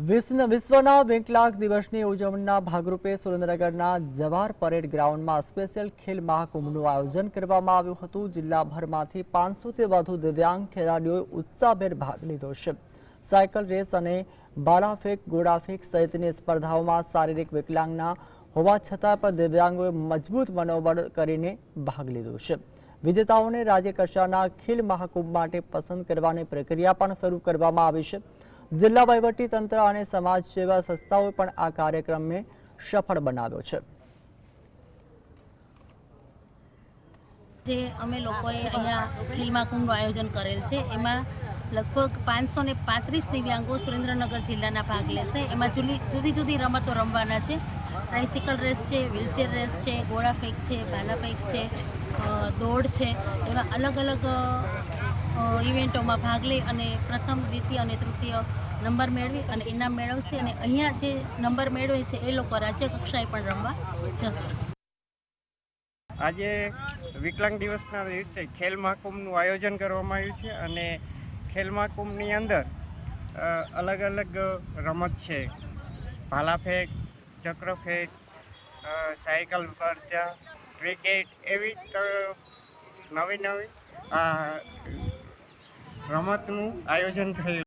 વિશ્વના વિકલાંગ દિવસની ઉજવણીના ભાગરૂપે સુરેન્દ્રનગરના જવાહર પરેડ ગ્રાઉન્ડમાં સ્પેશિયલ ખેલ મહાકુંભનું આયોજન કરવામાં આવ્યું હતું। જિલ્લાભરમાંથી 500થી વધુ દિવ્યાંગ ખેલાડીઓએ ઉત્સાહભેર ભાગ લીધો છે। સાયકલ રેસ અને ભાલાફેંક, ગોળાફેંક સહિતની સ્પર્ધાઓમાં શારીરિક વિકલાંગના હોવા છતાં પણ દિવ્યાંગોએ મજબૂત મનોબળ કરીને ભાગ લીધો છે। વિજેતાઓને રાજ્ય કક્ષાના ખેલ મહાકુંભ માટે પસંદ કરવાની પ્રક્રિયા પણ શરૂ કરવામાં આવી છે। जिला वहीवटी तंत्र और समाज सेवा संस्थाओं पण आ कार्यक्रम में सफल बनाव्यो छे। जे अमे लोकोए अहींया खेल महाकुंभનું आयोजन करेल छे। एमां लगभग 535 दिव्यांगो सुरेन्द्रनगर जिल्लाना भाग लेशे। एमां जुदी जुदी रमतो रमवाना छे। ट्राइसिकल रेस छे, व्हीलचेर रेस छे, गोळाफेंक छे, भालाफेंक छे, दौड़ छे, एवा अलग अलग इवेंटों में भाग ले अने प्रथम, द्वितीय और तृतीय नंबर मेळवी अने इनाम मेळवशे। अने अहींया जे नंबर मेळवे छे ए लोको राज्य कक्षाए पण रमवा जशे। આજે વિકલાંગ દિવસના દિવસે ખેલ મહાકુંભનું આયોજન કરવામાં આવ્યું છે અને ખેલ મહાકુંભની અંદર અલગ અલગ રમત છે, ભાલાફેંક, ચક્રફેંક, સાયકલ સ્પર્ધા, ક્રિકેટ, એવી નવી નવી રમતનું આયોજન થયું।